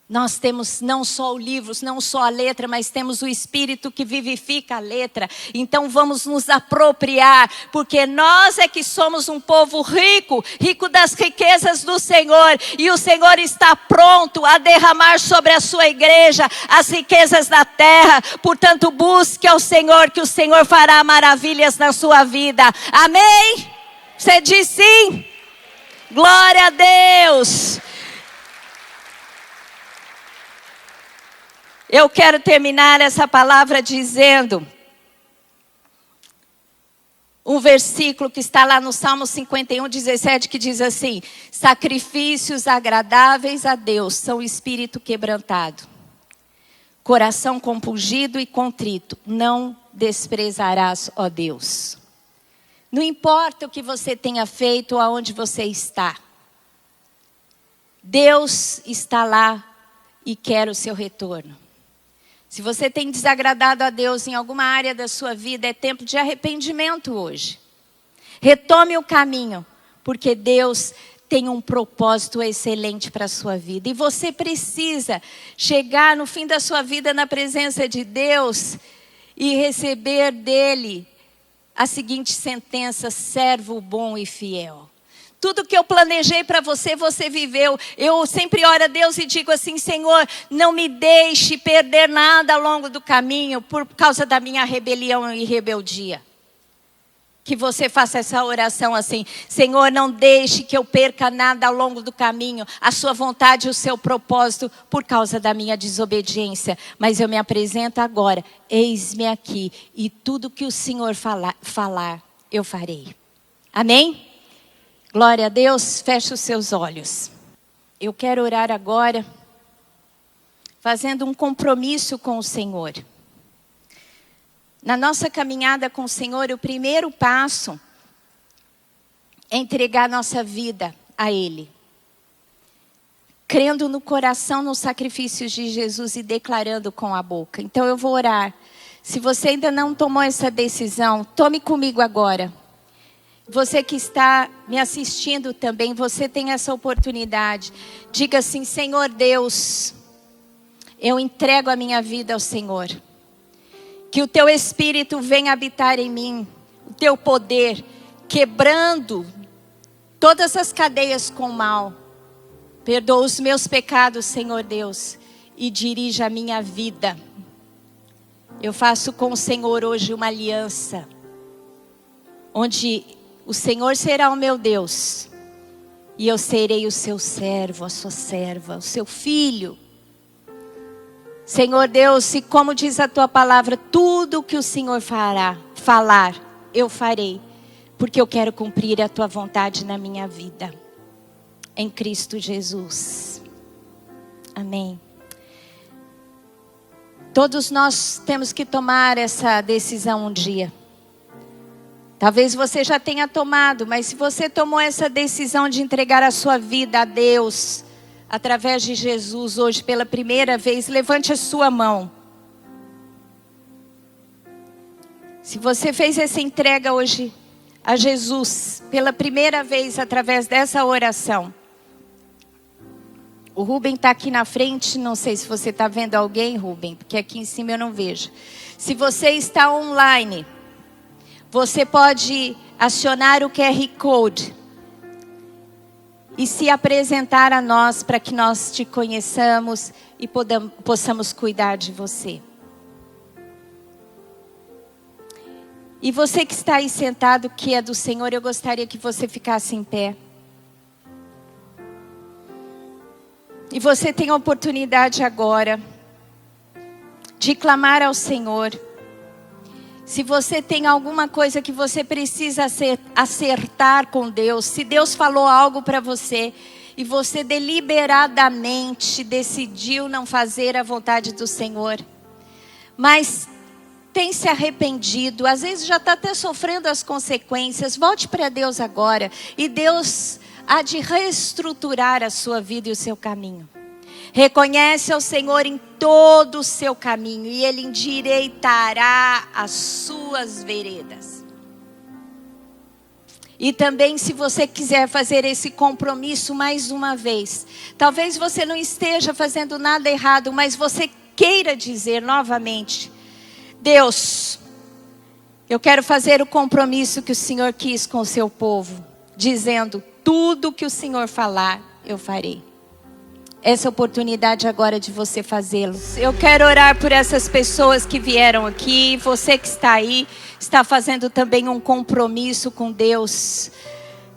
Nós temos não só o livro, não só a letra, mas temos o Espírito que vivifica a letra. Então vamos nos apropriar, porque nós é que somos um povo rico, rico das riquezas do Senhor. E o Senhor está pronto a derramar sobre a sua igreja as riquezas da terra. Portanto, busque ao Senhor, que o Senhor fará maravilhas na sua vida. Amém? Você diz sim? Glória a Deus! Eu quero terminar essa palavra dizendo um versículo que está lá no Salmo 51:17, que diz assim: sacrifícios agradáveis a Deus são espírito quebrantado, coração compungido e contrito, não desprezarás, ó Deus. Não importa o que você tenha feito ou aonde você está, Deus está lá e quer o seu retorno. Se você tem desagradado a Deus em alguma área da sua vida, é tempo de arrependimento hoje. Retome o caminho, porque Deus tem um propósito excelente para a sua vida. E você precisa chegar no fim da sua vida na presença de Deus e receber dele a seguinte sentença: servo bom e fiel. Tudo que eu planejei para você, você viveu. Eu sempre oro a Deus e digo assim: Senhor, não me deixe perder nada ao longo do caminho por causa da minha rebelião e rebeldia. Que você faça essa oração assim: Senhor, não deixe que eu perca nada ao longo do caminho, a sua vontade e o seu propósito por causa da minha desobediência. Mas eu me apresento agora, eis-me aqui, e tudo que o Senhor falar, eu farei. Amém? Glória a Deus, feche os seus olhos. Eu quero orar agora, fazendo um compromisso com o Senhor. Na nossa caminhada com o Senhor, o primeiro passo é entregar nossa vida a Ele. Crendo no coração nos sacrifícios de Jesus e declarando com a boca. Então eu vou orar. Se você ainda não tomou essa decisão, tome comigo agora. Você que está me assistindo também, você tem essa oportunidade. Diga assim: Senhor Deus, eu entrego a minha vida ao Senhor. Que o teu Espírito venha habitar em mim, o teu poder, quebrando todas as cadeias com o mal. Perdoa os meus pecados, Senhor Deus, e dirija a minha vida. Eu faço com o Senhor hoje uma aliança, onde o Senhor será o meu Deus, e eu serei o seu servo, a sua serva, o seu filho. Senhor Deus, e como diz a tua palavra, tudo que o Senhor falar, eu farei, porque eu quero cumprir a tua vontade na minha vida, em Cristo Jesus. Amém. Todos nós temos que tomar essa decisão um dia. Talvez você já tenha tomado, mas se você tomou essa decisão de entregar a sua vida a Deus, através de Jesus hoje pela primeira vez, levante a sua mão. Se você fez essa entrega hoje a Jesus pela primeira vez através dessa oração. O Rubem está aqui na frente, não sei se você está vendo alguém, Rubem, porque aqui em cima eu não vejo. Se você está online, você pode acionar o QR Code e se apresentar a nós para que nós te conheçamos e possamos cuidar de você. E você que está aí sentado, que é do Senhor, eu gostaria que você ficasse em pé. E você tem a oportunidade agora de clamar ao Senhor. Se você tem alguma coisa que você precisa acertar com Deus, se Deus falou algo para você e você deliberadamente decidiu não fazer a vontade do Senhor, mas tem se arrependido, às vezes já está até sofrendo as consequências, volte para Deus agora e Deus há de reestruturar a sua vida e o seu caminho. Reconhece ao Senhor em todo o seu caminho e Ele endireitará as suas veredas. E também, se você quiser fazer esse compromisso mais uma vez, talvez você não esteja fazendo nada errado, mas você queira dizer novamente: Deus, eu quero fazer o compromisso que o Senhor quis com o seu povo, dizendo: tudo que o Senhor falar, eu farei. Essa oportunidade agora de você fazê-lo. Eu quero orar por essas pessoas que vieram aqui. Você que está aí, está fazendo também um compromisso com Deus.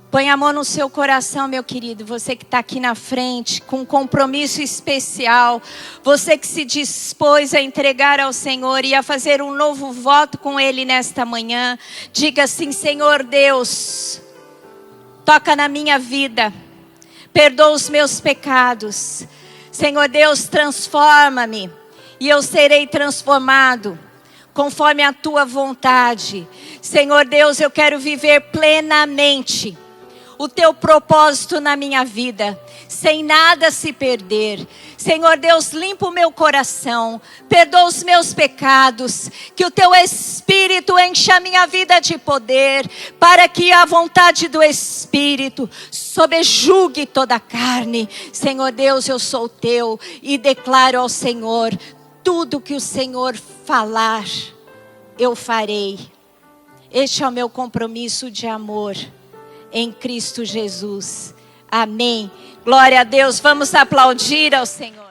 Põe a mão no seu coração, meu querido. Você que está aqui na frente, com um compromisso especial. Você que se dispôs a entregar ao Senhor e a fazer um novo voto com Ele nesta manhã. Diga assim: Senhor Deus, toca na minha vida. Perdoa os meus pecados. Senhor Deus, transforma-me. E eu serei transformado conforme a tua vontade. Senhor Deus, eu quero viver plenamente o teu propósito na minha vida, sem nada se perder. Senhor Deus, limpa o meu coração, perdoa os meus pecados, que o teu Espírito encha a minha vida de poder, para que a vontade do Espírito sobrejugue toda a carne. Senhor Deus, eu sou teu e declaro ao Senhor, tudo que o Senhor falar, eu farei. Este é o meu compromisso de amor em Cristo Jesus. Amém. Glória a Deus. Vamos aplaudir ao Senhor.